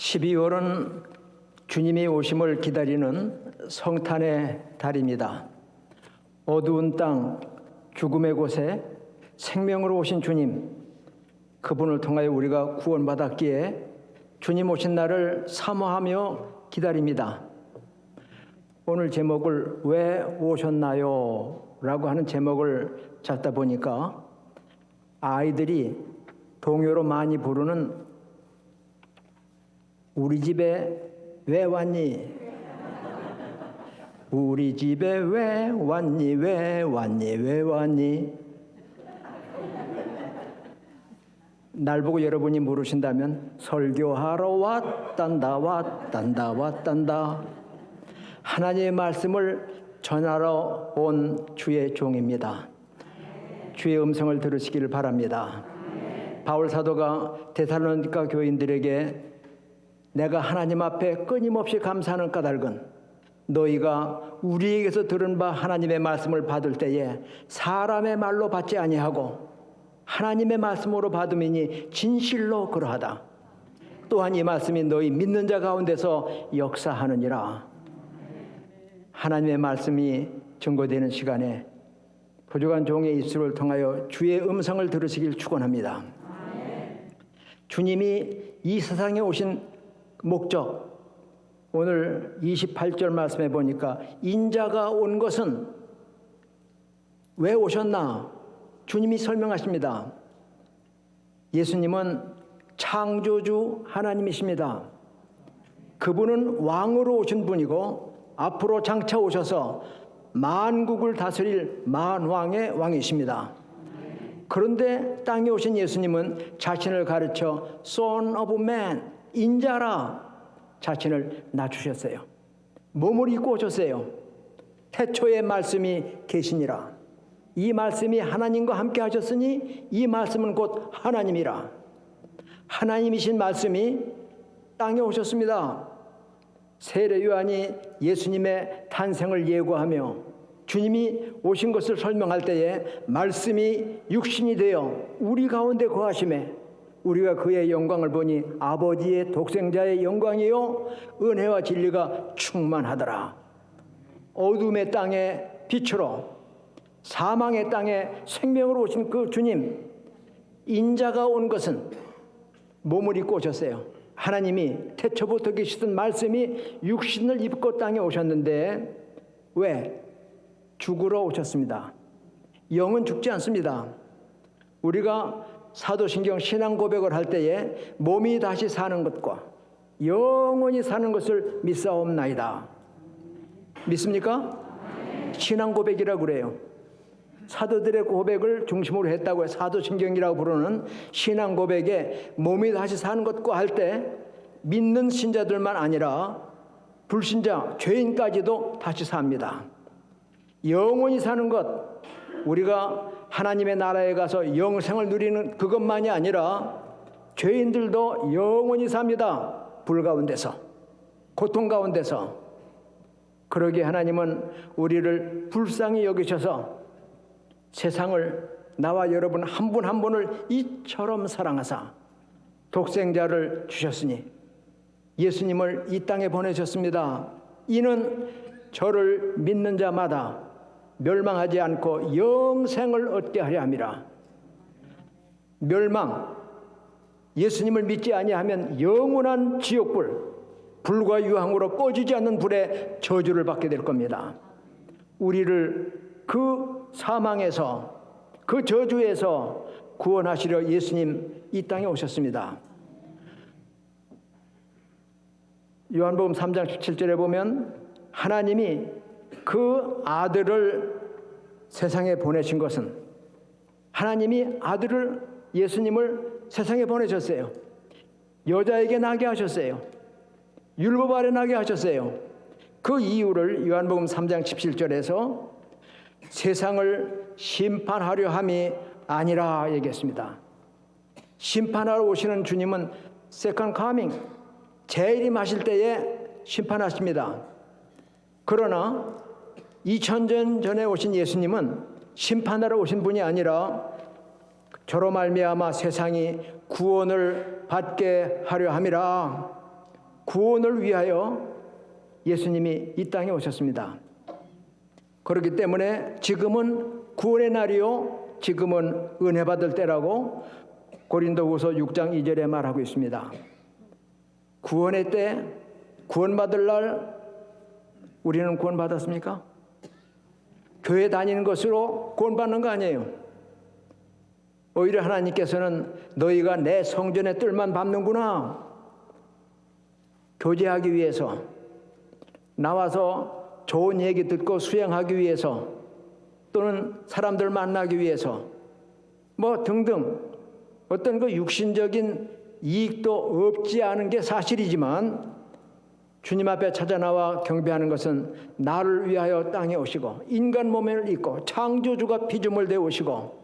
12월은 주님이 오심을 기다리는 성탄의 달입니다. 어두운 땅, 죽음의 곳에 생명으로 오신 주님, 그분을 통하여 우리가 구원받았기에 주님 오신 날을 사모하며 기다립니다. 오늘 제목을 왜 오셨나요? 라고 하는 제목을 잡다 보니까 아이들이 동요로 많이 부르는 우리 집에 왜 왔니? 우리 집에 왜 왔니? 왜 왔니? 왜 왔니? 날 보고 여러분이 물으신다면 설교하러 왔단다 왔단다 왔단다. 하나님의 말씀을 전하러 온 주의 종입니다. 주의 음성을 들으시기를 바랍니다. 바울 사도가 데살로니가 교인들에게 내가 하나님 앞에 끊임없이 감사하는 까닭은 너희가 우리에게서 들은 바 하나님의 말씀을 받을 때에 사람의 말로 받지 아니하고 하나님의 말씀으로 받음이니 진실로 그러하다. 또한 이 말씀이 너희 믿는 자 가운데서 역사하느니라. 하나님의 말씀이 증거되는 시간에 부족한 종의 입술을 통하여 주의 음성을 들으시길 축원합니다. 주님이 이 세상에 오신 목적, 오늘 28절 말씀해 보니까 인자가 온 것은 왜 오셨나? 주님이 설명하십니다. 예수님은 창조주 하나님이십니다. 그분은 왕으로 오신 분이고 앞으로 장차 오셔서 만국을 다스릴 만왕의 왕이십니다. 그런데 땅에 오신 예수님은 자신을 가르쳐 Son of Man, 인자라 자신을 낮추셨어요. 몸을 입고 오셨어요. 태초에 말씀이 계시니라. 이 말씀이 하나님과 함께 하셨으니 이 말씀은 곧 하나님이라. 하나님이신 말씀이 땅에 오셨습니다. 세례 요한이 예수님의 탄생을 예고하며 주님이 오신 것을 설명할 때에 말씀이 육신이 되어 우리 가운데 거하심에 우리가 그의 영광을 보니 아버지의 독생자의 영광이요 은혜와 진리가 충만하더라. 어둠의 땅에 빛으로 사망의 땅에 생명으로 오신 그 주님, 인자가 온 것은 몸을 입고 오셨어요. 하나님이 태초부터 계시던 말씀이 육신을 입고 땅에 오셨는데 왜? 죽으러 오셨습니다. 영은 죽지 않습니다. 우리가 사도신경 신앙 고백을 할 때에 몸이 다시 사는 것과 영원히 사는 것을 믿사옵나이다. 믿습니까? 신앙 고백이라고 그래요. 사도들의 고백을 중심으로 했다고 해서 사도신경이라고 부르는 신앙 고백에 몸이 다시 사는 것과 할 때 믿는 신자들만 아니라 불신자, 죄인까지도 다시 삽니다. 영원히 사는 것, 우리가 하나님의 나라에 가서 영생을 누리는 그것만이 아니라 죄인들도 영원히 삽니다. 불 가운데서, 고통 가운데서. 그러기에 하나님은 우리를 불쌍히 여기셔서 세상을, 나와 여러분 한 분 한 분을 이처럼 사랑하사 독생자를 주셨으니 예수님을 이 땅에 보내셨습니다. 이는 저를 믿는 자마다 멸망하지 않고 영생을 얻게 하려 함이라. 멸망, 예수님을 믿지 아니하면 영원한 지옥불, 불과 유황으로 꺼지지 않는 불에 저주를 받게 될 겁니다. 우리를 그 사망에서, 그 저주에서 구원하시려 예수님 이 땅에 오셨습니다. 요한복음 3장 17절에 보면 하나님이 그 아들을 세상에 보내신 것은, 하나님이 아들을, 예수님을 세상에 보내셨어요. 여자에게 나게 하셨어요. 율법 아래 나게 하셨어요. 그 이유를 요한복음 3장 17절에서 세상을 심판하려 함이 아니라 얘기했습니다. 심판하러 오시는 주님은 세컨드 카밍, 재림하실 때에 심판하십니다. 그러나 2000년 전에 오신 예수님은 심판하러 오신 분이 아니라 저로 말미암아 세상이 구원을 받게 하려 함이라. 구원을 위하여 예수님이 이 땅에 오셨습니다. 그렇기 때문에 지금은 구원의 날이요, 지금은 은혜 받을 때라고 고린도후서 6장 2절에 말하고 있습니다. 구원의 때, 구원받을 날 우리는 구원받았습니까? 교회 다니는 것으로 구원받는 거 아니에요. 오히려 하나님께서는 너희가 내 성전의 뜰만 밟는구나, 교제하기 위해서, 나와서 좋은 얘기 듣고 수행하기 위해서, 또는 사람들 만나기 위해서, 뭐 등등 어떤 그 육신적인 이익도 없지 않은 게 사실이지만, 주님 앞에 찾아 나와 경배하는 것은 나를 위하여 땅에 오시고 인간 몸을 입고 창조주가 피조물 되어 오시고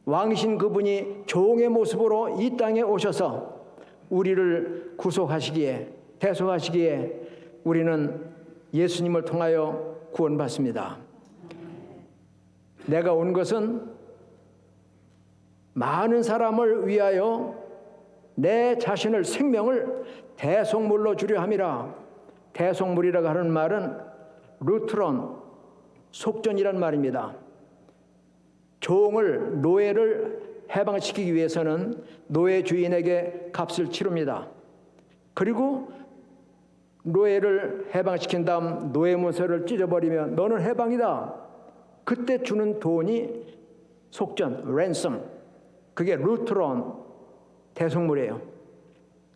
왕이신 그분이 종의 모습으로 이 땅에 오셔서 우리를 구속하시기에, 대속하시기에 우리는 예수님을 통하여 구원받습니다. 내가 온 것은 많은 사람을 위하여 내 자신을, 생명을 대속물로 주려 함이라. 대속물이라고 하는 말은 루트론, 속전이란 말입니다. 종을, 노예를 해방시키기 위해서는 노예 주인에게 값을 치릅니다. 그리고 노예를 해방시킨 다음 노예 문서를 찢어버리면 너는 해방이다. 그때 주는 돈이 속전, 랜섬, 그게 루트론, 대속물이에요.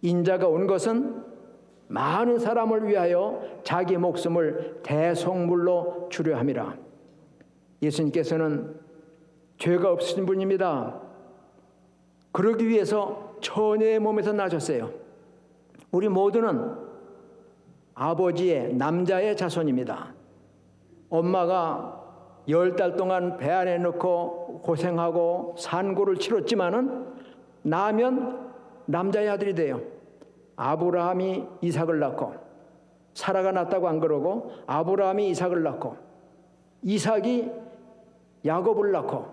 인자가 온 것은 많은 사람을 위하여 자기 목숨을 대속물로 주려 함이라. 예수님께서는 죄가 없으신 분입니다. 그러기 위해서 처녀의 몸에서 나셨어요. 우리 모두는 아버지의, 남자의 자손입니다. 엄마가 10달 동안 배 안에 넣고 고생하고 산고를 치렀지만은 나면 남자의 아들이 돼요. 아브라함이 이삭을 낳고, 사라가 낳았다고 안 그러고 아브라함이 이삭을 낳고 이삭이 야곱을 낳고,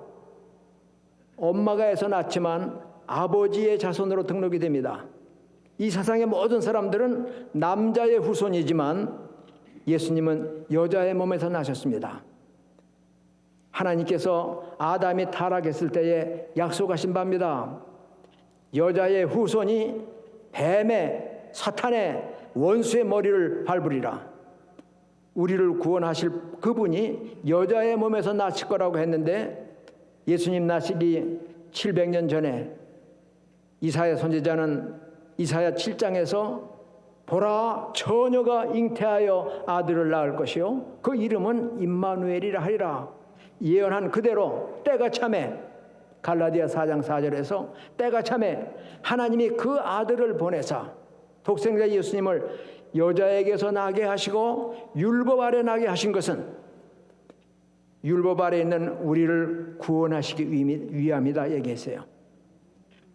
엄마가 해서 낳지만 아버지의 자손으로 등록이 됩니다. 이 세상의 모든 사람들은 남자의 후손이지만 예수님은 여자의 몸에서 나셨습니다. 하나님께서 아담이 타락했을 때에 약속하신 바입니다. 여자의 후손이 뱀의, 사탄의, 원수의 머리를 밟으리라. 우리를 구원하실 그분이 여자의 몸에서 나실 거라고 했는데, 예수님 나시기 700년 전에 이사야 선지자는 이사야 7장에서 보라, 처녀가 잉태하여 아들을 낳을 것이요 그 이름은 임마누엘이라 하리라. 예언한 그대로 때가 참에, 갈라디아 4장 4절에서 때가 참에 하나님이 그 아들을 보내사 독생자 예수님을 여자에게서 나게 하시고 율법 아래 나게 하신 것은 율법 아래 있는 우리를 구원하시기 위함이다 얘기했어요.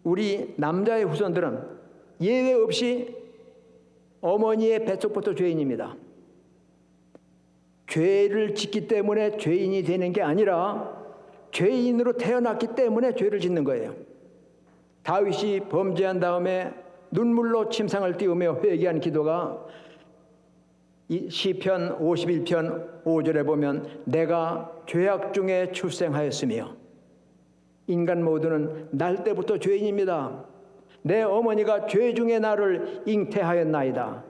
우리 남자의 후손들은 예외 없이 어머니의 뱃속부터 죄인입니다. 죄를 짓기 때문에 죄인이 되는 게 아니라 죄인으로 태어났기 때문에 죄를 짓는 거예요. 다윗이 범죄한 다음에 눈물로 침상을 띄우며 회개한 기도가 시편 51편 5절에 보면 내가 죄악 중에 출생하였으며, 인간 모두는 날 때부터 죄인입니다. 내 어머니가 죄 중에 나를 잉태하였나이다.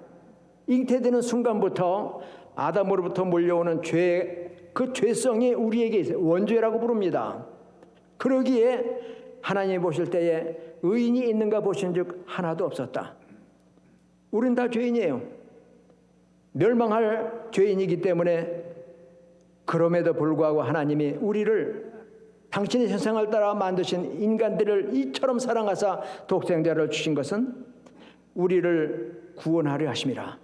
잉태되는 순간부터 아담으로부터 몰려오는 그 죄성이 우리에게 있어요. 원죄라고 부릅니다. 그러기에 하나님이 보실 때에 의인이 있는가 보신 즉 하나도 없었다. 우린 다 죄인이에요. 멸망할 죄인이기 때문에, 그럼에도 불구하고 하나님이 우리를 당신의 형상을 따라 만드신 인간들을 이처럼 사랑하사 독생자를 주신 것은 우리를 구원하려 하심이라.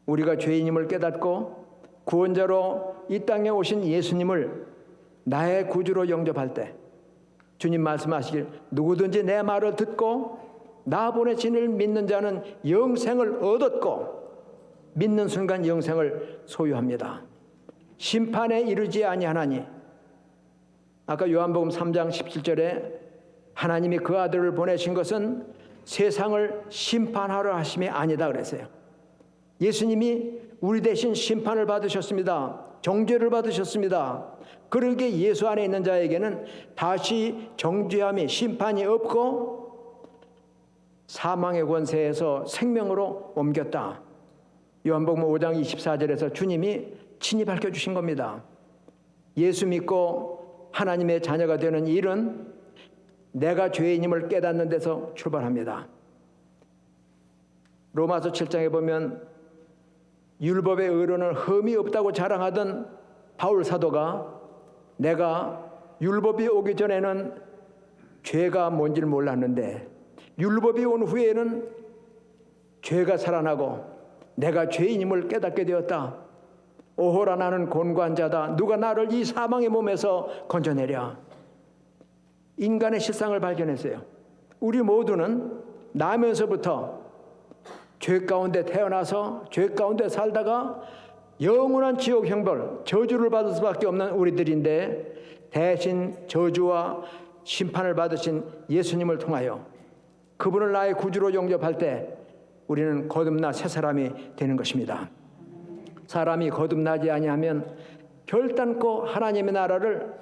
우리가 죄인임을 깨닫고 구원자로 이 땅에 오신 예수님을 나의 구주로 영접할 때 주님 말씀하시길 누구든지 내 말을 듣고 나 보내신 이를 믿는 자는 영생을 얻었고 믿는 순간 영생을 소유합니다. 심판에 이르지 아니하나니, 아까 요한복음 3장 17절에 하나님이 그 아들을 보내신 것은 세상을 심판하러 하심이 아니다 그랬어요. 예수님이 우리 대신 심판을 받으셨습니다. 정죄를 받으셨습니다. 그러기에 예수 안에 있는 자에게는 다시 정죄함이 심판이 없고 사망의 권세에서 생명으로 옮겼다. 요한복음 5장 24절에서 주님이 친히 밝혀주신 겁니다. 예수 믿고 하나님의 자녀가 되는 일은 내가 죄인임을 깨닫는 데서 출발합니다. 로마서 7장에 보면 율법의 의로는 흠이 없다고 자랑하던 바울 사도가 내가 율법이 오기 전에는 죄가 뭔지를 몰랐는데 율법이 온 후에는 죄가 살아나고 내가 죄인임을 깨닫게 되었다. 오호라 나는 곤고한 자다. 누가 나를 이 사망의 몸에서 건져내랴. 인간의 실상을 발견했어요. 우리 모두는 나면서부터 죄 가운데 태어나서 죄 가운데 살다가 영원한 지옥 형벌, 저주를 받을 수밖에 없는 우리들인데 대신 저주와 심판을 받으신 예수님을 통하여 그분을 나의 구주로 영접할 때 우리는 거듭나 새 사람이 되는 것입니다. 사람이 거듭나지 아니하면 결단코 하나님의 나라를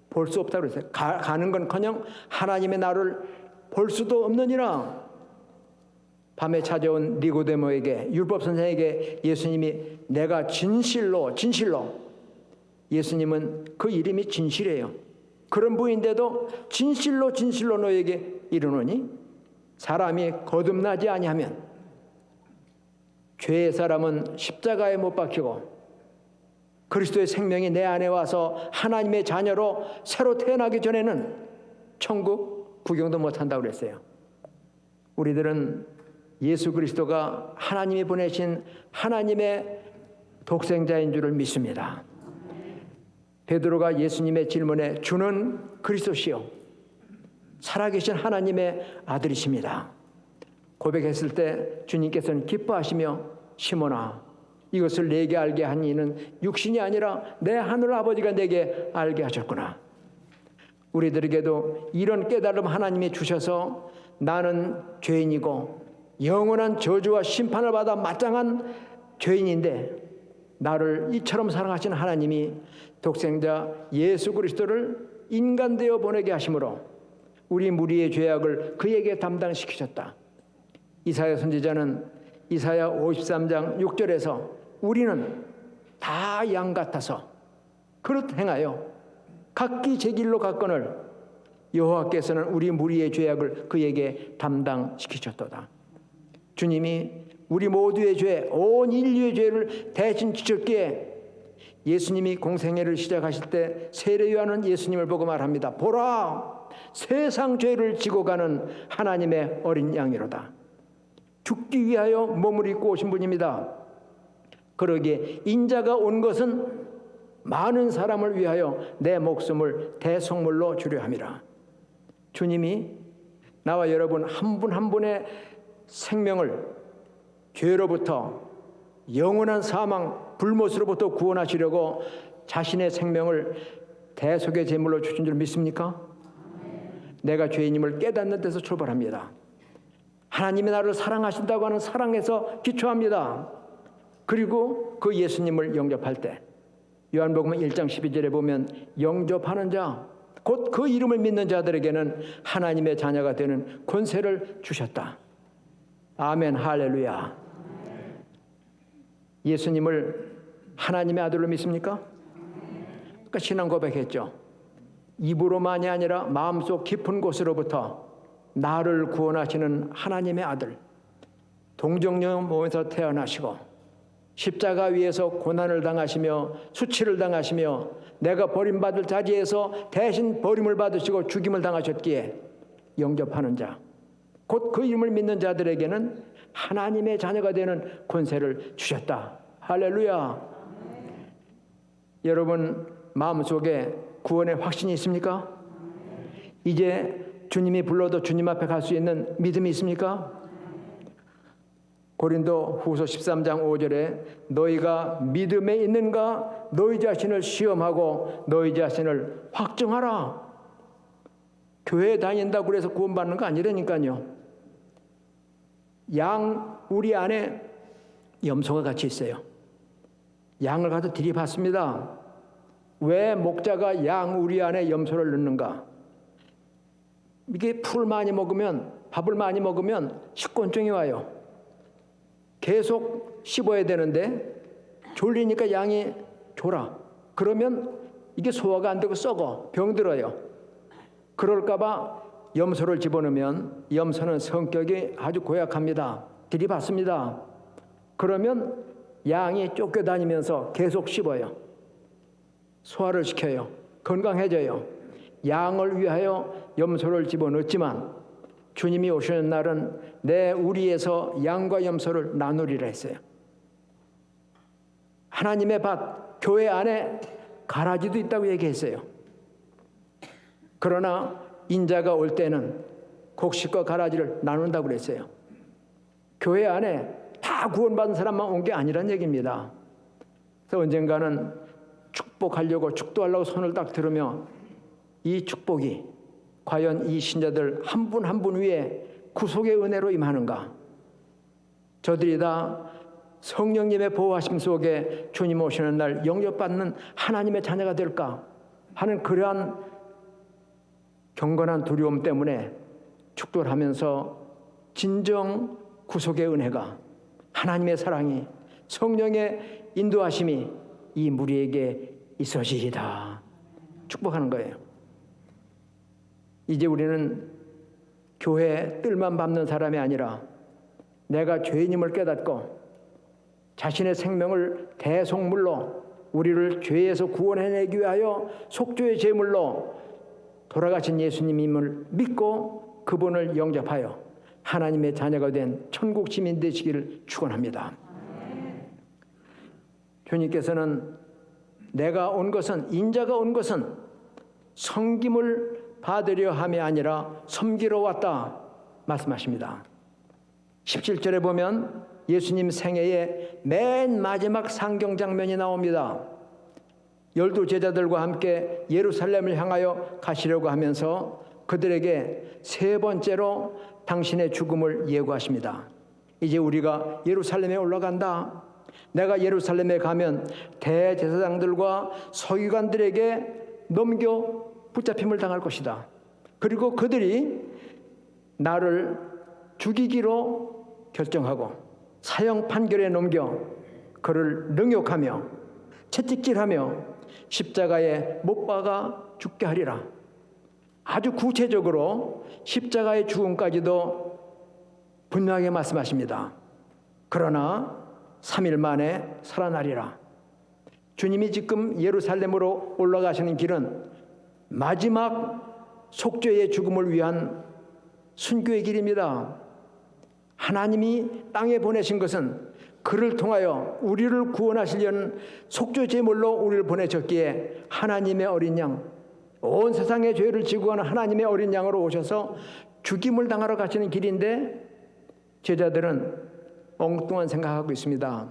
볼 수 없다고 그랬어요. 가는 건커녕 하나님의 나라를 볼 수도 없느니라. 밤에 찾아온 니고데모에게 율법 선생에게 예수님이 내가 진실로 예수님은 그 이름이 진실이에요. 그런 분인데도 진실로 너에게 이르노니 사람이 거듭나지 아니하면 죄의 사람은 십자가에 못 박히고 그리스도의 생명이 내 안에 와서 하나님의 자녀로 새로 태어나기 전에는 천국 구경도 못한다고 그랬어요. 우리들은 예수 그리스도가 하나님이 보내신 하나님의 독생자인 줄을 믿습니다. 베드로가 예수님의 질문에 주는 그리스도시요 살아계신 하나님의 아들이십니다. 고백했을 때 주님께서는 기뻐하시며 시몬아 이것을 내게 알게 한 이는 육신이 아니라 내 하늘 아버지가 내게 알게 하셨구나. 우리들에게도 이런 깨달음 하나님이 주셔서 나는 죄인이고 영원한 저주와 심판을 받아 마땅한 죄인인데 나를 이처럼 사랑하신 하나님이 독생자 예수 그리스도를 인간되어 보내게 하심으로 우리 무리의 죄악을 그에게 담당시키셨다. 이사야 선지자는 이사야 53장 6절에서 우리는 다 양 같아서 그릇 행하여 각기 제 길로 갔거늘 여호와께서는 우리 무리의 죄악을 그에게 담당시키셨도다. 주님이 우리 모두의 죄, 온 인류의 죄를 대신 지셨기에 예수님이 공생애를 시작하실 때 세례 요한은 예수님을 보고 말합니다. 보라, 세상 죄를 지고 가는 하나님의 어린 양이로다. 죽기 위하여 몸을 입고 오신 분입니다. 그러기에 인자가 온 것은 많은 사람을 위하여 내 목숨을 대속물로 주려 함이라. 주님이 나와 여러분 한 분 한 분의 생명을 죄로부터 영원한 사망, 불못으로부터 구원하시려고 자신의 생명을 대속의 제물로 주신 줄 믿습니까? 내가 죄인임을 깨닫는 데서 출발합니다. 하나님이 나를 사랑하신다고 하는 사랑에서 기초합니다. 그리고 그 예수님을 영접할 때 요한복음 1장 12절에 보면 영접하는 자, 곧 그 이름을 믿는 자들에게는 하나님의 자녀가 되는 권세를 주셨다. 아멘, 할렐루야. 예수님을 하나님의 아들로 믿습니까? 그러니까 신앙 고백했죠. 입으로만이 아니라 마음속 깊은 곳으로부터 나를 구원하시는 하나님의 아들, 동정녀 몸에서 태어나시고 십자가 위에서 고난을 당하시며 수치를 당하시며 내가 버림받을 자리에서 대신 버림을 받으시고 죽임을 당하셨기에 영접하는 자, 곧 그 이름을 믿는 자들에게는 하나님의 자녀가 되는 권세를 주셨다. 할렐루야. 여러분 마음속에 구원의 확신이 있습니까? 이제 주님이 불러도 주님 앞에 갈 수 있는 믿음이 있습니까? 고린도 후서 13장 5절에 너희가 믿음에 있는가 너희 자신을 시험하고 너희 자신을 확증하라. 교회 다닌다고 그래서 구원받는 거 아니라니까요. 양 우리 안에 염소가 같이 있어요. 양을 가서 들이받습니다. 왜 목자가 양 우리 안에 염소를 넣는가? 이게 풀 많이 먹으면, 밥을 많이 먹으면 식곤증이 와요. 계속 씹어야 되는데 졸리니까 양이 졸아. 그러면 이게 소화가 안 되고 썩어, 병들어요. 그럴까봐 염소를 집어넣으면 염소는 성격이 아주 고약합니다. 들이받습니다. 그러면 양이 쫓겨다니면서 계속 씹어요. 소화를 시켜요. 건강해져요. 양을 위하여 염소를 집어넣었지만 주님이 오시는 날은 내 우리에서 양과 염소를 나누리라 했어요. 하나님의 밭, 교회 안에 가라지도 있다고 얘기했어요. 그러나 인자가 올 때는 곡식과 가라지를 나눈다고 그랬어요. 교회 안에 다 구원받은 사람만 온 게 아니란 얘기입니다. 그래서 언젠가는 축복하려고 축도하려고 손을 딱 들으며 이 축복이 과연 이 신자들 한 분 한 분 위에 구속의 은혜로 임하는가? 저들이 다 성령님의 보호하심 속에 주님 오시는 날 영접받는 하나님의 자녀가 될까 하는 그러한 경건한 두려움 때문에 축도를 하면서 진정 구속의 은혜가, 하나님의 사랑이, 성령의 인도하심이 이 무리에게 있어지이다 축복하는 거예요. 이제 우리는 교회 뜰만 밟는 사람이 아니라 내가 죄인임을 깨닫고 자신의 생명을 대속물로 우리를 죄에서 구원해내기 위하여 속죄의 제물로 돌아가신 예수님임을 믿고 그분을 영접하여 하나님의 자녀가 된 천국 시민 되시기를 축원합니다. 주님께서는 내가 온 것은, 인자가 온 것은 섬김을 받으려 함이 아니라 섬기러 왔다 말씀하십니다. 17절에 보면 예수님 생애의 맨 마지막 상경 장면이 나옵니다. 12 제자들과 함께 예루살렘을 향하여 가시려고 하면서 그들에게 세 번째로 당신의 죽음을 예고하십니다. 이제 우리가 예루살렘에 올라간다. 내가 예루살렘에 가면 대제사장들과 서기관들에게 넘겨 붙잡힘을 당할 것이다. 그리고 그들이 나를 죽이기로 결정하고 사형 판결에 넘겨 그를 능욕하며 채찍질하며 십자가에 못 박아 죽게 하리라. 아주 구체적으로 십자가의 죽음까지도 분명하게 말씀하십니다. 그러나 3일 만에 살아나리라. 주님이 지금 예루살렘으로 올라가시는 길은 마지막 속죄의 죽음을 위한 순교의 길입니다. 하나님이 땅에 보내신 것은 그를 통하여 우리를 구원하시려는 속죄 제물로 우리를 보내셨기에 하나님의 어린 양, 온 세상의 죄를 지고 가는 하나님의 어린 양으로 오셔서 죽임을 당하러 가시는 길인데 제자들은 엉뚱한 생각하고 있습니다.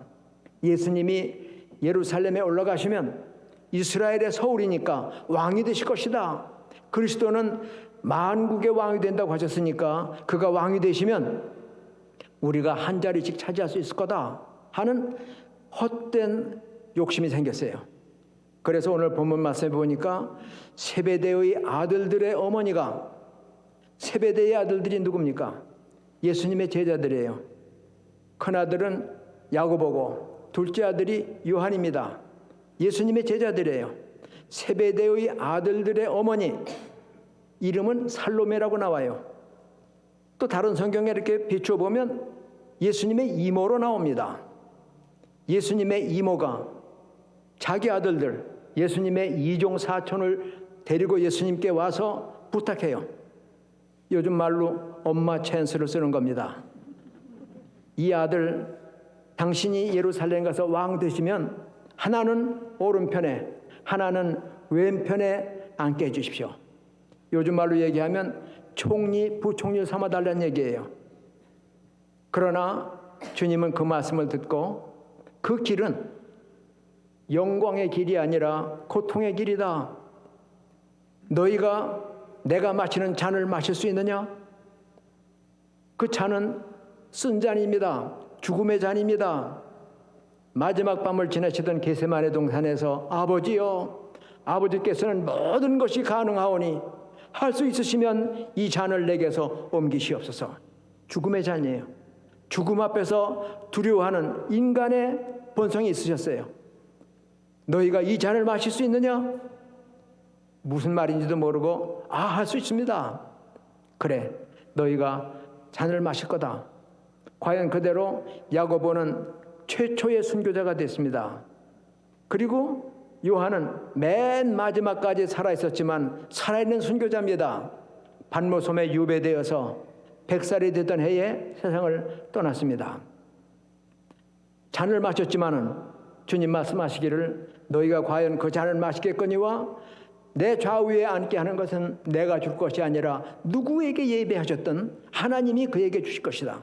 예수님이 예루살렘에 올라가시면 이스라엘의 서울이니까 왕이 되실 것이다. 그리스도는 만국의 왕이 된다고 하셨으니까 그가 왕이 되시면 우리가 한 자리씩 차지할 수 있을 거다 하는 헛된 욕심이 생겼어요. 그래서 오늘 본문 말씀에 보니까 세베대의 아들들의 어머니가, 세베대의 아들들이 누굽니까? 예수님의 제자들이에요. 큰아들은 야고보고 둘째 아들이 요한입니다. 예수님의 제자들이에요. 세베대의 아들들의 어머니, 이름은 살로메라고 나와요. 또 다른 성경에 이렇게 비춰보면 예수님의 이모로 나옵니다. 예수님의 이모가 자기 아들들, 예수님의 이종 사촌을 데리고 예수님께 와서 부탁해요. 요즘 말로 엄마 찬스를 쓰는 겁니다. 이 아들, 당신이 예루살렘 가서 왕 되시면 하나는 오른편에, 하나는 왼편에 앉게 해주십시오. 요즘 말로 얘기하면 총리, 부총리를 삼아달라는 얘기예요. 그러나 주님은 그 말씀을 듣고 그 길은 영광의 길이 아니라 고통의 길이다. 너희가 내가 마시는 잔을 마실 수 있느냐? 그 잔은 쓴 잔입니다. 죽음의 잔입니다. 마지막 밤을 지나시던 겟세마네 동산에서 아버지여, 아버지께서는 모든 것이 가능하오니 할 수 있으시면 이 잔을 내게서 옮기시옵소서. 죽음의 잔이에요. 죽음 앞에서 두려워하는 인간의 본성이 있으셨어요. 너희가 이 잔을 마실 수 있느냐? 무슨 말인지도 모르고 할 수 있습니다. 그래, 너희가 잔을 마실 거다. 과연 그대로 야고보는 최초의 순교자가 됐습니다. 그리고 요한은 맨 마지막까지 살아있었지만 살아있는 순교자입니다. 반모섬에 유배되어서 100살이 되던 해에 세상을 떠났습니다. 잔을 마셨지만은 주님 말씀하시기를 너희가 과연 그 잔을 마시겠거니와 내 좌우에 앉게 하는 것은 내가 줄 것이 아니라 누구에게 예배하셨던 하나님이 그에게 주실 것이다.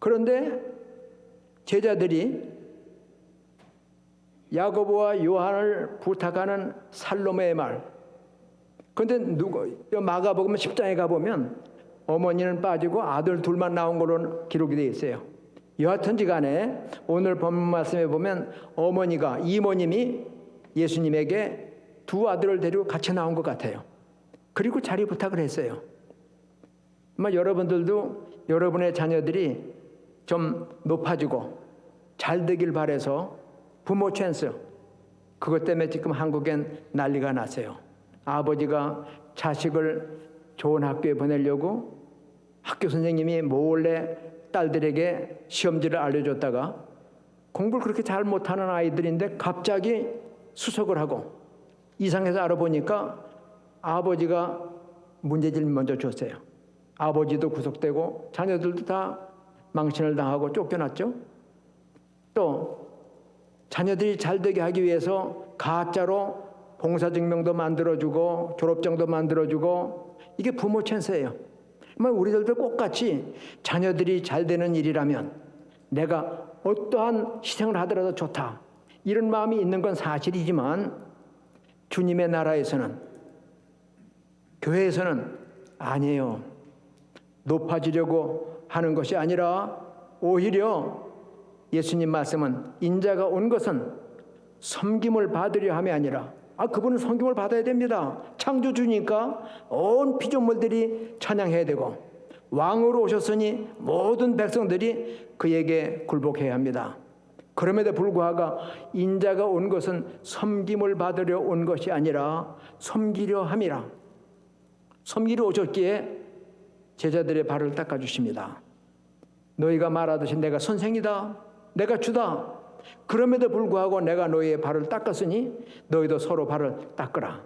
그런데 제자들이 야고보와 요한을 부탁하는 살로메의 말. 그런데 마가복음 10장에 가보면 어머니는 빠지고 아들 둘만 나온 걸로 기록이 되어 있어요. 여하튼지 간에 오늘 본문 말씀에 보면 어머니가, 이모님이 예수님에게 두 아들을 데리고 같이 나온 것 같아요. 그리고 자리 부탁을 했어요. 아마 여러분들도 여러분의 자녀들이 좀 높아지고 잘 되길 바라서 부모 찬스, 그것 때문에 지금 한국엔 난리가 났어요. 아버지가 자식을 좋은 학교에 보내려고 학교 선생님이 몰래 딸들에게 시험지를 알려줬다가 공부를 그렇게 잘 못하는 아이들인데 갑자기 수석을 하고 이상해서 알아보니까 아버지가 문제지를 먼저 줬어요. 아버지도 구속되고 자녀들도 다 망신을 당하고 쫓겨났죠. 또 자녀들이 잘 되게 하기 위해서 가짜로 봉사증명도 만들어주고 졸업장도 만들어주고, 이게 부모 찬스예요. 우리들도 똑같이 자녀들이 잘 되는 일이라면 내가 어떠한 희생을 하더라도 좋다, 이런 마음이 있는 건 사실이지만 주님의 나라에서는, 교회에서는 아니에요. 높아지려고 하는 것이 아니라 오히려 예수님 말씀은 인자가 온 것은 섬김을 받으려 함이 아니라, 그분은 섬김을 받아야 됩니다. 창조주니까 온 피조물들이 찬양해야 되고, 왕으로 오셨으니 모든 백성들이 그에게 굴복해야 합니다. 그럼에도 불구하고 인자가 온 것은 섬김을 받으려 온 것이 아니라 섬기려 함이라. 섬기러 오셨기에 제자들의 발을 닦아주십니다. 너희가 말하듯이 내가 선생이다, 내가 주다, 그럼에도 불구하고 내가 너희의 발을 닦았으니 너희도 서로 발을 닦으라.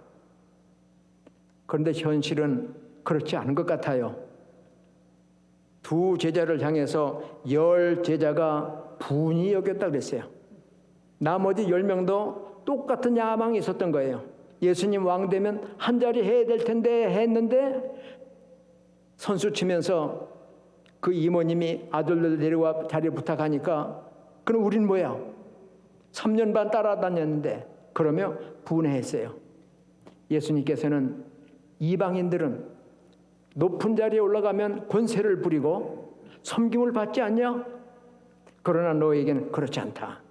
그런데 현실은 그렇지 않은 것 같아요. 두 제자를 향해서 10 제자가 분이 여겼다 그랬어요. 나머지 10명도 똑같은 야망이 있었던 거예요. 예수님 왕 되면 한 자리 해야 될 텐데 했는데, 선수 치면서 그 이모님이 아들들 데려와 자리 부탁하니까 그럼 우린 뭐야? 3년 반 따라다녔는데, 그러며 분해했어요. 예수님께서는 이방인들은 높은 자리에 올라가면 권세를 부리고 섬김을 받지 않냐? 그러나 너에게는 그렇지 않다.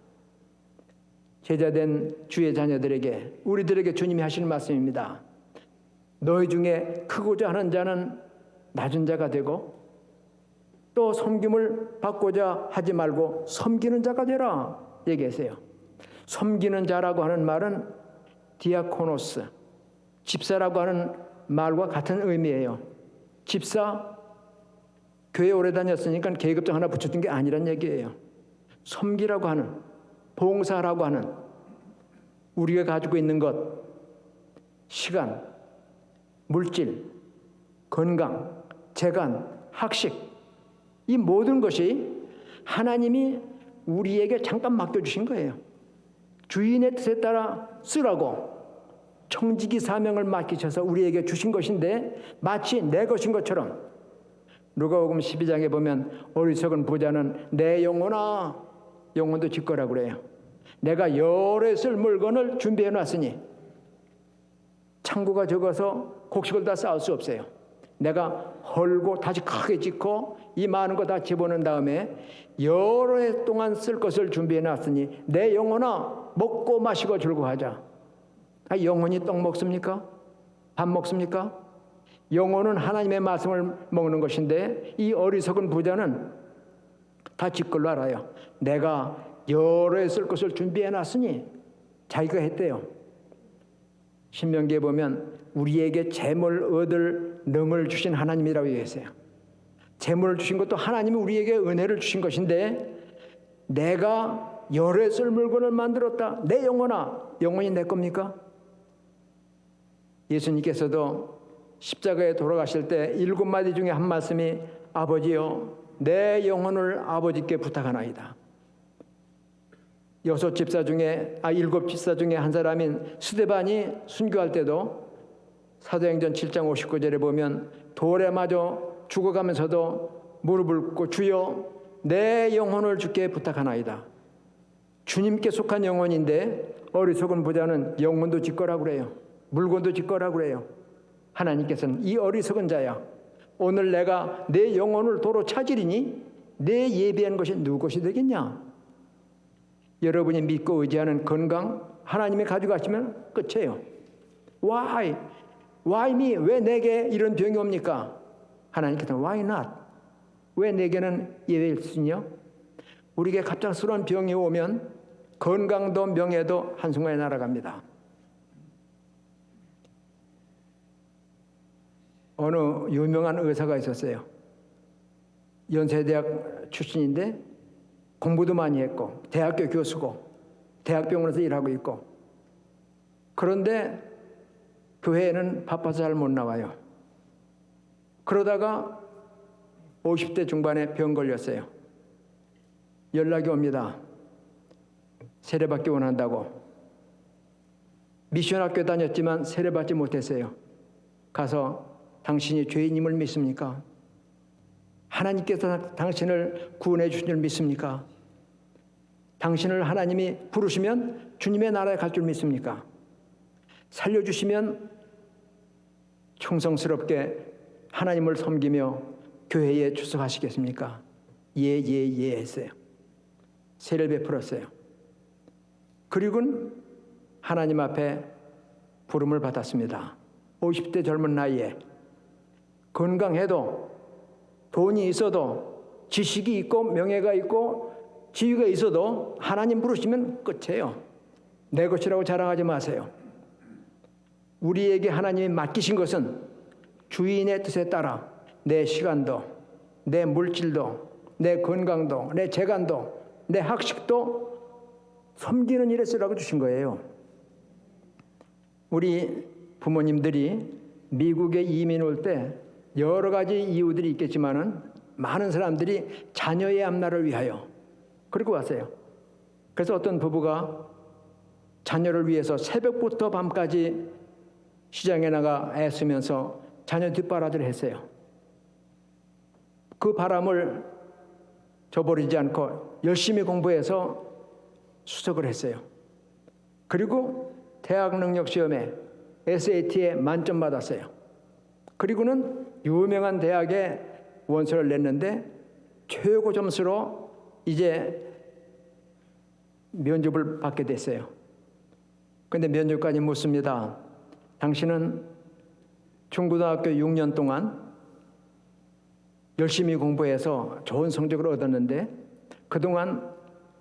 제자된 주의 자녀들에게, 우리들에게 주님이 하시는 말씀입니다. 너희 중에 크고자 하는 자는 낮은 자가 되고, 또 섬김을 받고자 하지 말고 섬기는 자가 되라 얘기하세요. 섬기는 자라고 하는 말은 디아코노스, 집사라고 하는 말과 같은 의미예요. 집사, 교회 오래 다녔으니까 계급장 하나 붙여준 게 아니란 얘기예요. 섬기라고 하는, 봉사라고 하는, 우리가 가지고 있는 것, 시간, 물질, 건강, 재간, 학식, 이 모든 것이 하나님이 우리에게 잠깐 맡겨주신 거예요. 주인의 뜻에 따라 쓰라고 청지기 사명을 맡기셔서 우리에게 주신 것인데, 마치 내 것인 것처럼, 누가복음 12장에 보면 어리석은 부자는 내 영혼아, 영혼도 지 거라고 그래요. 내가 여러 쓸 물건을 준비해 놨으니 창고가 적어서 곡식을 다 쌓을 수 없어요. 내가 헐고 다시 크게 짓고 이 많은 거 다 집어넣은 다음에 여러 해 동안 쓸 것을 준비해 놨으니 내 영혼아 먹고 마시고 즐거워하자. 영혼이 떡 먹습니까? 밥 먹습니까? 영혼은 하나님의 말씀을 먹는 것인데 이 어리석은 부자는 다 지 걸로 알아요. 내가 여러 해 쓸 것을 준비해 놨으니 자기가 했대요. 신명기에 보면 우리에게 재물 얻을 능을 주신 하나님이라고 얘기했어요. 재물을 주신 것도 하나님이 우리에게 은혜를 주신 것인데 내가 여러 해 쓸 물건을 만들었다. 내 영혼아, 영혼이 내 겁니까? 예수님께서도 십자가에 돌아가실 때 7마디 중에 한 말씀이 아버지여 내 영혼을 아버지께 부탁하나이다. 7집사 중에 한 사람인 스데반이 순교할 때도 사도행전 7장 59절에 보면 돌에 맞아 죽어가면서도 무릎을 꿇고 주여 내 영혼을 주께 부탁하나이다. 주님께 속한 영혼인데 어리석은 부자는 영혼도 지 거라고 그래요. 물건도 지 거라고 그래요. 하나님께서는 이 어리석은 자야, 오늘 내가 내 영혼을 도로 찾으리니 내 예비한 것이 누구 것이 되겠냐? 여러분이 믿고 의지하는 건강 하나님이 가져가시면 끝이에요. Why me? 왜 내게 이런 병이 옵니까? 하나님께서는 why not? 왜 내게는 예외일 수 있냐? 우리에게 갑작스러운 병이 오면 건강도 명예도 한순간에 날아갑니다. 어느 유명한 의사가 있었어요. 연세대학 출신인데 공부도 많이 했고 대학교 교수고 대학병원에서 일하고 있고, 그런데 교회에는 바빠서 잘 못 나와요. 그러다가 50대 중반에 병 걸렸어요. 연락이 옵니다. 세례받기 원한다고. 미션 학교 다녔지만 세례받지 못했어요. 가서 당신이 죄인임을 믿습니까? 하나님께서 당신을 구원해 주신 줄 믿습니까? 당신을 하나님이 부르시면 주님의 나라에 갈 줄 믿습니까? 살려주시면 충성스럽게 하나님을 섬기며 교회에 출석하시겠습니까? 예 했어요. 세례를 베풀었어요. 그리고는 하나님 앞에 부름을 받았습니다. 50대 젊은 나이에 건강해도 돈이 있어도 지식이 있고 명예가 있고 지위가 있어도 하나님 부르시면 끝이에요. 내 것이라고 자랑하지 마세요. 우리에게 하나님이 맡기신 것은 주인의 뜻에 따라 내 시간도, 내 물질도, 내 건강도, 내 재간도, 내 학식도 섬기는 일에 쓰라고 주신 거예요. 우리 부모님들이 미국에 이민 올 때 여러 가지 이유들이 있겠지만은 많은 사람들이 자녀의 앞날을 위하여 그리고 왔어요. 그래서 어떤 부부가 자녀를 위해서 새벽부터 밤까지 시장에 나가 애쓰면서 자녀 뒷바라지를 했어요. 그 바람을 저버리지 않고 열심히 공부해서 수석을 했어요. 그리고 대학 능력 시험에 SAT에 만점 받았어요. 그리고는 유명한 대학에 원서를 냈는데 최고 점수로 이제 면접을 받게 됐어요. 그런데 면접관이 묻습니다. 당신은 중고등학교 6년 동안 열심히 공부해서 좋은 성적을 얻었는데 그동안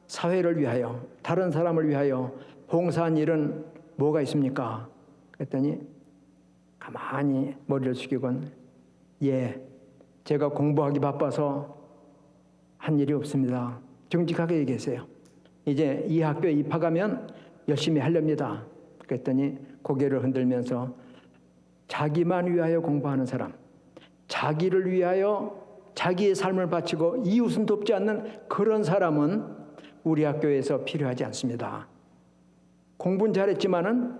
사회를 위하여, 다른 사람을 위하여 봉사한 일은 뭐가 있습니까? 그랬더니 가만히 머리를 숙이곤 제가 공부하기 바빠서 한 일이 없습니다. 정직하게 얘기했어요. 이제 이 학교에 입학하면 열심히 하렵니다. 그랬더니 고개를 흔들면서 자기만 위하여 공부하는 사람, 자기를 위하여 자기의 삶을 바치고 이웃은 돕지 않는 그런 사람은 우리 학교에서 필요하지 않습니다. 공부는 잘했지만은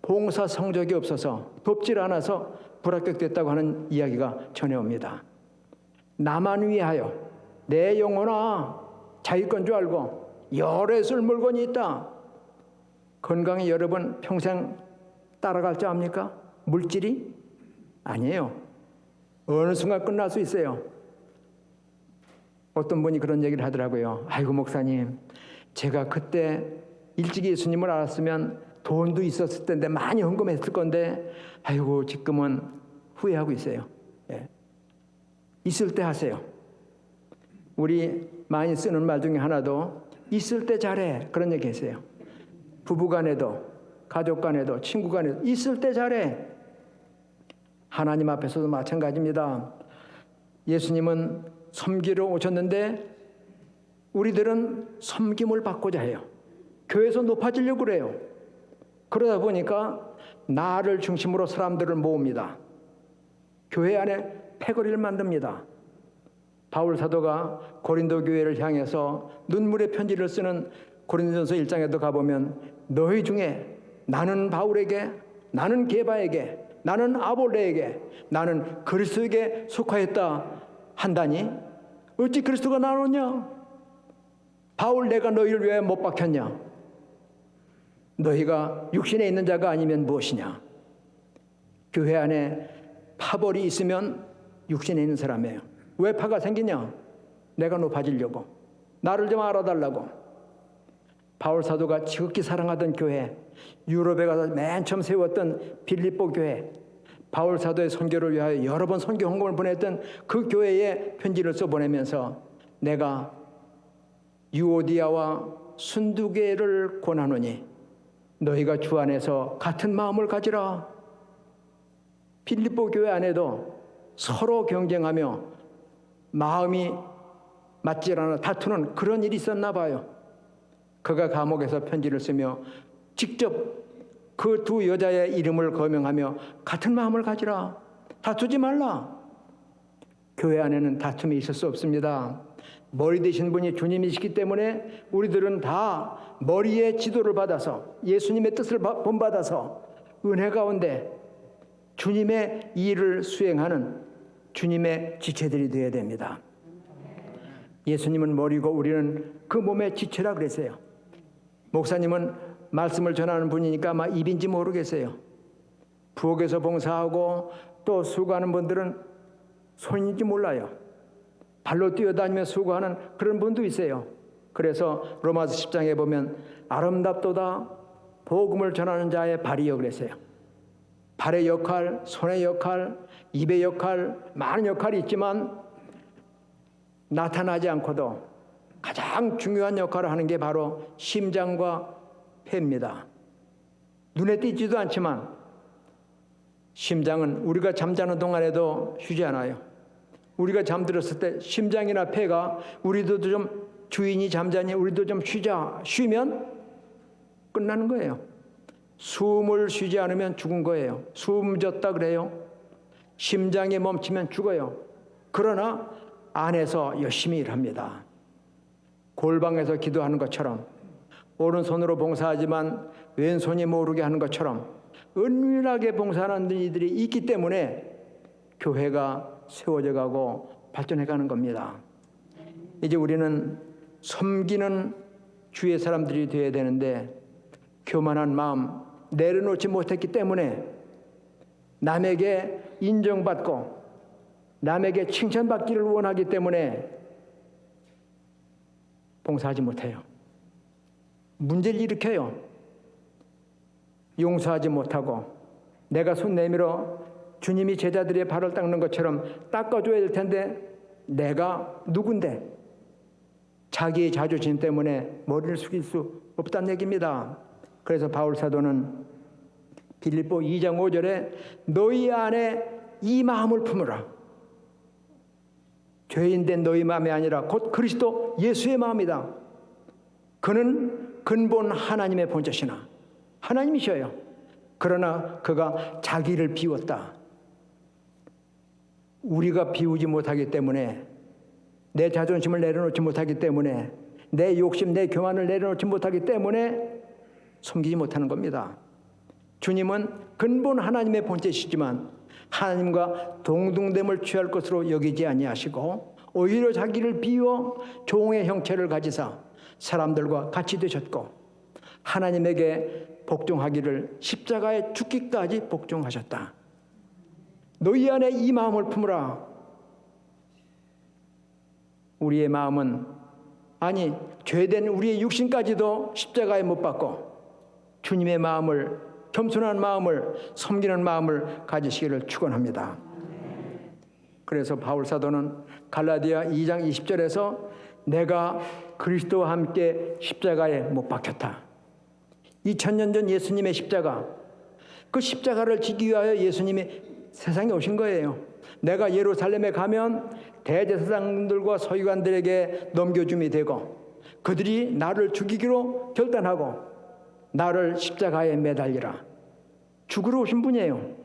봉사 성적이 없어서 돕질 않아서 불합격됐다고 하는 이야기가 전해옵니다. 나만 위하여 내 영혼아, 자기 건 줄 알고 여러 해 쓸 물건이 있다. 건강이 여러분 평생 따라갈 줄 압니까? 물질이? 아니에요. 어느 순간 끝날 수 있어요. 어떤 분이 그런 얘기를 하더라고요. 아이고 목사님, 제가 그때 일찍 예수님을 알았으면 돈도 있었을 텐데 많이 헌금했을 건데 아이고 지금은 후회하고 있어요. 예. 있을 때 하세요. 우리 많이 쓰는 말 중에 하나도 있을 때 잘해, 그런 얘기 했어요. 부부간에도 가족간에도 친구간에도 있을 때 잘해. 하나님 앞에서도 마찬가지입니다. 예수님은 섬기러 오셨는데 우리들은 섬김을 받고자 해요. 교회에서 높아지려고 그래요. 그러다 보니까 나를 중심으로 사람들을 모읍니다. 교회 안에 패거리를 만듭니다. 바울 사도가 고린도 교회를 향해서 눈물의 편지를 쓰는 고린도전서 1장에도 가보면 너희 중에 나는 바울에게, 나는 게바에게, 나는 아볼레에게, 나는 그리스도에게 속하였다 한다니 어찌 그리스도가 나오냐? 바울 내가 너희를 왜 못 박혔냐? 너희가 육신에 있는 자가 아니면 무엇이냐? 교회 안에 파벌이 있으면 육신에 있는 사람이에요. 왜 파가 생기냐? 내가 높아지려고, 나를 좀 알아달라고. 바울 사도가 지극히 사랑하던 교회, 유럽에 가서 맨 처음 세웠던 빌립보 교회, 바울 사도의 선교를 위하여 여러 번 선교 헌금을 보냈던 그 교회에 편지를 써보내면서 내가 유오디아와 순두개를 권하노니 너희가 주 안에서 같은 마음을 가지라. 빌립보 교회 안에도 서로 경쟁하며 마음이 맞지 않아 다투는 그런 일이 있었나 봐요. 그가 감옥에서 편지를 쓰며 직접 그 두 여자의 이름을 거명하며 같은 마음을 가지라. 다투지 말라. 교회 안에는 다툼이 있을 수 없습니다. 머리 되신 분이 주님이시기 때문에 우리들은 다 머리의 지도를 받아서 예수님의 뜻을 본받아서 은혜 가운데 주님의 일을 수행하는 주님의 지체들이 되어야 됩니다. 예수님은 머리고 우리는 그 몸의 지체라 그랬어요. 목사님은 말씀을 전하는 분이니까 아마 입인지 모르겠어요. 부엌에서 봉사하고 또 수고하는 분들은 손인지 몰라요. 발로 뛰어다니며 수고하는 그런 분도 있어요. 그래서 로마서 10장에 보면 아름답도다 복음을 전하는 자의 발이여 그랬어요. 발의 역할, 손의 역할, 입의 역할, 많은 역할이 있지만 나타나지 않고도 가장 중요한 역할을 하는 게 바로 심장과 폐입니다. 눈에 띄지도 않지만 심장은 우리가 잠자는 동안에도 쉬지 않아요. 우리가 잠들었을 때 심장이나 폐가 우리도 좀 주인이 잠자니 우리도 좀 쉬면 끝나는 거예요. 숨을 쉬지 않으면 죽은 거예요. 숨 졌다 그래요. 심장이 멈추면 죽어요. 그러나 안에서 열심히 일합니다. 골방에서 기도하는 것처럼 오른손으로 봉사하지만 왼손이 모르게 하는 것처럼 은밀하게 봉사하는 이들이 있기 때문에 교회가 세워져 가고 발전해 가는 겁니다. 이제 우리는 섬기는 주의 사람들이 되어야 되는데 교만한 마음 내려놓지 못했기 때문에 남에게 인정받고 남에게 칭찬받기를 원하기 때문에 봉사하지 못해요. 문제를 일으켜요. 용서하지 못하고 내가 손 내밀어 주님이 제자들의 발을 닦는 것처럼 닦아줘야 될 텐데 내가 누군데 자기의 자존심 때문에 머리를 숙일 수 없다는 얘기입니다. 그래서 바울 사도는 빌립보 2장 5절에 너희 안에 이 마음을 품으라. 죄인된 너희 마음이 아니라 곧 그리스도 예수의 마음이다. 그는 근본 하나님의 본체시나 하나님이셔요. 그러나 그가 자기를 비웠다. 우리가 비우지 못하기 때문에 내 자존심을 내려놓지 못하기 때문에 내 욕심, 내 교만을 내려놓지 못하기 때문에 숨기지 못하는 겁니다. 주님은 근본 하나님의 본체시지만 하나님과 동등됨을 취할 것으로 여기지 아니하시고 오히려 자기를 비워 종의 형체를 가지사 사람들과 같이 되셨고 하나님에게 복종하기를 십자가에 죽기까지 복종하셨다. 너희 안에 이 마음을 품으라. 우리의 마음은, 아니 죄된 우리의 육신까지도 십자가에 못 박고 주님의 마음을, 겸손한 마음을, 섬기는 마음을 가지시기를 축원합니다. 그래서 바울 사도는 갈라디아 2장 20절에서 내가 그리스도와 함께 십자가에 못 박혔다. 2000년 전 예수님의 십자가, 그 십자가를 지기 위하여 예수님이 세상에 오신 거예요. 내가 예루살렘에 가면 대제사장들과 서기관들에게 넘겨줌이 되고 그들이 나를 죽이기로 결단하고 나를 십자가에 매달리라. 죽으러 오신 분이에요.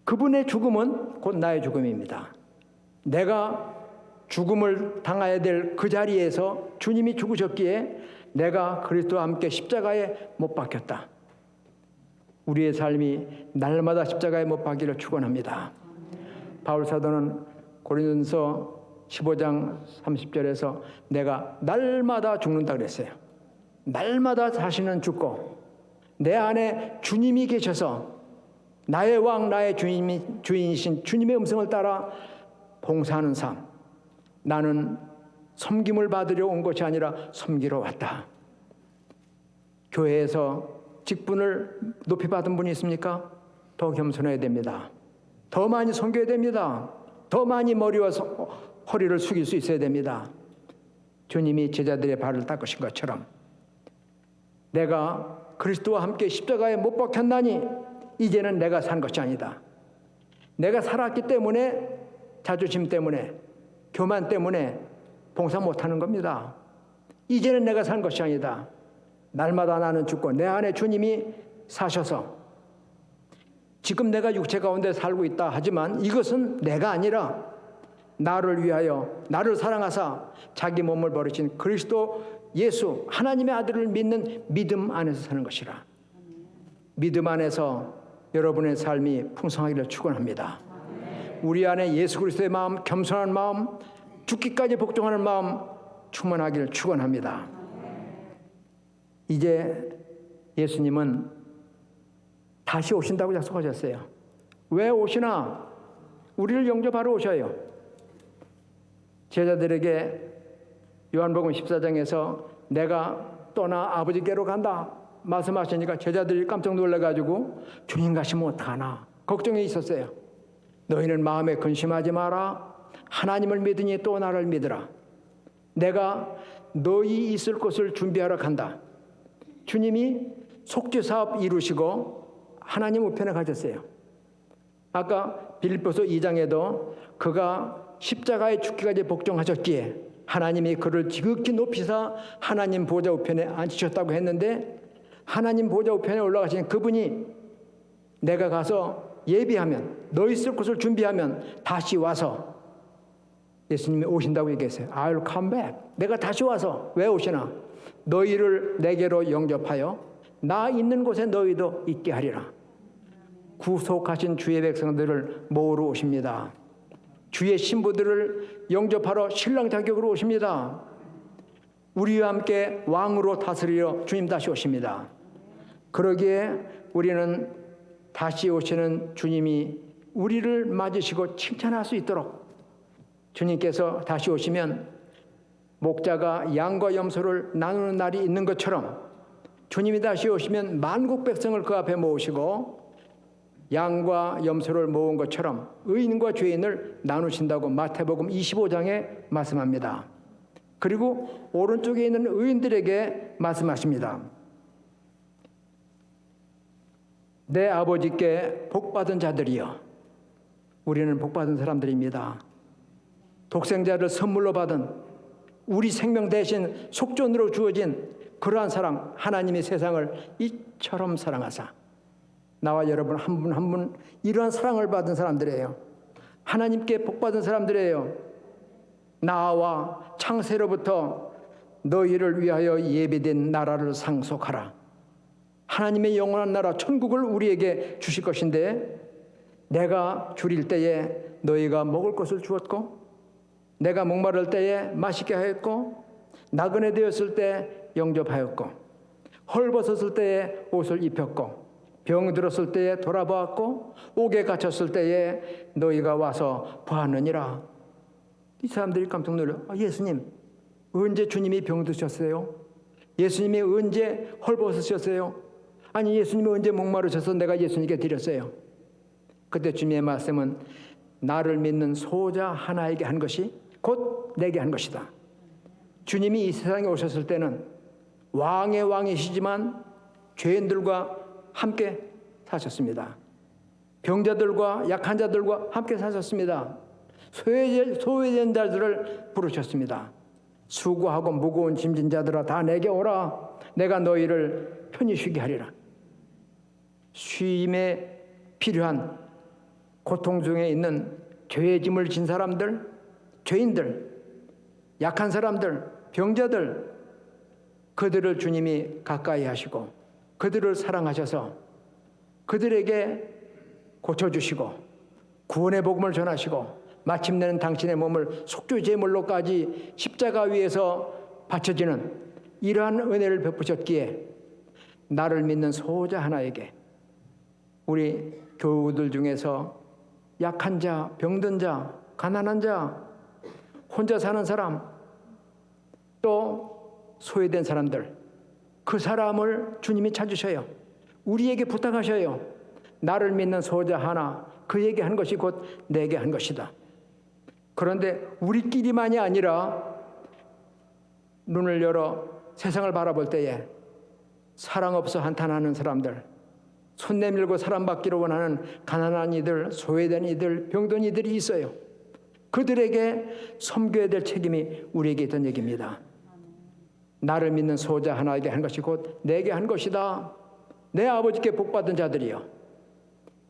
그분의 죽음은 곧 나의 죽음입니다. 내가 죽음을 당해야 될 그 자리에서 주님이 죽으셨기에 내가 그리스도와 함께 십자가에 못 박혔다. 우리의 삶이 날마다 십자가에 못 박기를 축원합니다. 바울 사도는 고린도전서 15장 30절에서 내가 날마다 죽는다 그랬어요. 날마다 자신은 죽고 내 안에 주님이 계셔서 나의 왕, 나의 주인이신 주님의 음성을 따라 봉사하는 삶. 나는 섬김을 받으려 온 것이 아니라 섬기러 왔다. 교회에서 직분을 높이 받은 분이 있습니까? 더 겸손해야 됩니다. 더 많이 섬겨야 됩니다. 더 많이 머리와 허리를 숙일 수 있어야 됩니다. 주님이 제자들의 발을 닦으신 것처럼 내가 그리스도와 함께 십자가에 못 박혔나니 이제는 내가 산 것이 아니다. 내가 살았기 때문에, 자존심 때문에, 교만 때문에 봉사 못하는 겁니다. 이제는 내가 산 것이 아니다. 날마다 나는 죽고 내 안에 주님이 사셔서 지금 내가 육체 가운데 살고 있다 하지만 이것은 내가 아니라 나를 위하여 나를 사랑하사 자기 몸을 버리신 그리스도 예수 하나님의 아들을 믿는 믿음 안에서 사는 것이라. 믿음 안에서 여러분의 삶이 풍성하기를 축원합니다. 우리 안에 예수 그리스도의 마음, 겸손한 마음, 죽기까지 복종하는 마음 충만하기를 축원합니다. 이제 예수님은 다시 오신다고 약속하셨어요. 왜 오시나? 우리를 영접하러 오셔요. 제자들에게 요한복음 14장에서 내가 떠나 아버지께로 간다 말씀하시니까 제자들이 깜짝 놀라가지고 주님 가시면 어떡하나 걱정이 있었어요. 너희는 마음에 근심하지 마라. 하나님을 믿으니 또 나를 믿으라. 내가 너희 있을 곳을 준비하러 간다. 주님이 속죄사업 이루시고 하나님 우편에 가셨어요. 아까 빌립보서 2장에도 그가 십자가에 죽기까지 복종하셨기에 하나님이 그를 지극히 높이사 하나님 보좌 우편에 앉히셨다고 했는데 하나님 보좌 우편에 올라가신 그분이 내가 가서 예비하면 너희 있을 곳을 준비하면 다시 와서 예수님이 오신다고 얘기했어요. I'll come back. 내가 다시 와서 왜 오시나? 너희를 내게로 영접하여 나 있는 곳에 너희도 있게 하리라. 구속하신 주의 백성들을 모으러 오십니다. 주의 신부들을 영접하러 신랑 자격으로 오십니다. 우리와 함께 왕으로 다스리러 주님 다시 오십니다. 그러기에 우리는 다시 오시는 주님이 우리를 맞으시고 칭찬할 수 있도록 주님께서 다시 오시면 목자가 양과 염소를 나누는 날이 있는 것처럼 주님이 다시 오시면 만국 백성을 그 앞에 모으시고 양과 염소를 모은 것처럼 의인과 죄인을 나누신다고 마태복음 25장에 말씀합니다. 그리고 오른쪽에 있는 의인들에게 말씀하십니다. 내 아버지께 복받은 자들이여. 우리는 복받은 사람들입니다. 독생자를 선물로 받은 우리 생명 대신 속전으로 주어진 그러한 사랑, 하나님이 세상을 이처럼 사랑하사 나와 여러분 한 분 한 분 이러한 사랑을 받은 사람들이에요. 하나님께 복받은 사람들이에요. 나와 창세로부터 너희를 위하여 예비된 나라를 상속하라. 하나님의 영원한 나라 천국을 우리에게 주실 것인데 내가 줄일 때에 너희가 먹을 것을 주었고 내가 목마를 때에 마시게 하였고 나그네 되었을 때 영접하였고 헐벗었을 때에 옷을 입혔고 병 들었을 때에 돌아보았고 옥에 갇혔을 때에 너희가 와서 보았느니라. 이 사람들이 깜짝 놀라. 예수님, 언제 주님이 병 드셨어요? 예수님이 언제 헐벗으셨어요? 아니, 예수님이 언제 목마르셔서 내가 예수님께 드렸어요? 그때 주님의 말씀은 나를 믿는 소자 하나에게 한 것이 곧 내게 한 것이다. 주님이 이 세상에 오셨을 때는 왕의 왕이시지만 죄인들과 함께 사셨습니다. 병자들과 약한 자들과 함께 사셨습니다. 소외된 자들을 부르셨습니다. 수고하고 무거운 짐진 자들아 다 내게 오라. 내가 너희를 편히 쉬게 하리라. 쉼에 필요한 고통 중에 있는 죄의 짐을 진 사람들, 죄인들, 약한 사람들, 병자들, 그들을 주님이 가까이 하시고 그들을 사랑하셔서 그들에게 고쳐주시고 구원의 복음을 전하시고 마침내는 당신의 몸을 속죄 제물로까지 십자가 위에서 바쳐지는 이러한 은혜를 베푸셨기에 나를 믿는 소자 하나에게 우리 교우들 중에서 약한 자, 병든 자, 가난한 자, 혼자 사는 사람, 또 소외된 사람들, 그 사람을 주님이 찾으셔요. 우리에게 부탁하셔요. 나를 믿는 소자 하나, 그에게 한 것이 곧 내게 한 것이다. 그런데 우리끼리만이 아니라 눈을 열어 세상을 바라볼 때에 사랑 없어 한탄하는 사람들, 손 내밀고 사랑받기를 원하는 가난한 이들, 소외된 이들, 병든 이들이 있어요. 그들에게 섬겨야 될 책임이 우리에게 있던 얘기입니다. 나를 믿는 소자 하나에게 한 것이 곧 내게 한 것이다. 내 아버지께 복받은 자들이요.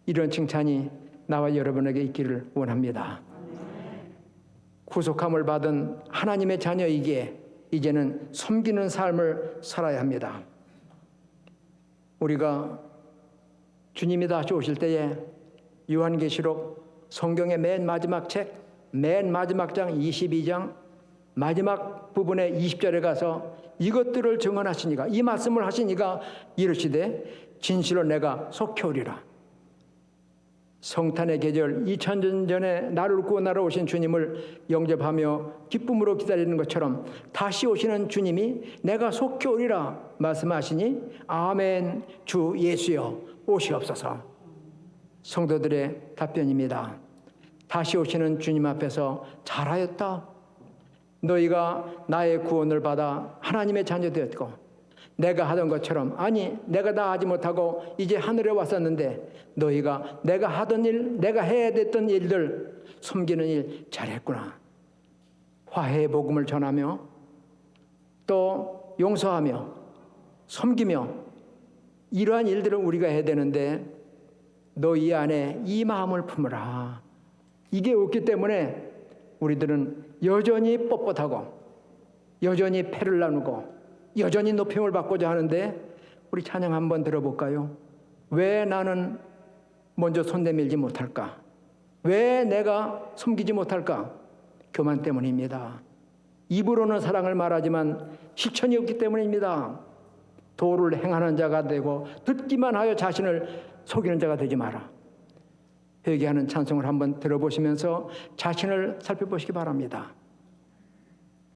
이런 칭찬이 나와 여러분에게 있기를 원합니다. 구속함을 받은 하나님의 자녀이기에 이제는 섬기는 삶을 살아야 합니다. 우리가 주님이 다시 오실 때에 요한계시록 성경의 맨 마지막 책, 맨 마지막 장 22장 마지막 부분에 20절에 가서 이것들을 증언하시니가, 이 말씀을 하시니가 이르시되 진실로 내가 속히 오리라. 성탄의 계절 2000년 전에 나를 구원하러 오신 주님을 영접하며 기쁨으로 기다리는 것처럼 다시 오시는 주님이 내가 속히 오리라 말씀하시니 아멘. 주 예수여 오시옵소서. 성도들의 답변입니다. 다시 오시는 주님 앞에서 잘하였다. 너희가 나의 구원을 받아 하나님의 자녀 되었고 내가 하던 것처럼, 아니 내가 다 하지 못하고 이제 하늘에 왔었는데 너희가 내가 하던 일, 내가 해야 됐던 일들, 섬기는 일 잘했구나. 화해의 복음을 전하며 또 용서하며 섬기며 이러한 일들을 우리가 해야 되는데 너희 안에 이 마음을 품으라. 이게 없기 때문에 우리들은 여전히 뻣뻣하고 여전히 패를 나누고 여전히 높임을 받고자 하는데, 우리 찬양 한번 들어볼까요? 왜 나는 먼저 손 내밀지 못할까? 왜 내가 섬기지 못할까? 교만 때문입니다. 입으로는 사랑을 말하지만 실천이 없기 때문입니다. 도를 행하는 자가 되고 듣기만 하여 자신을 속이는 자가 되지 마라. 회개하는 찬송을 한번 들어보시면서 자신을 살펴보시기 바랍니다.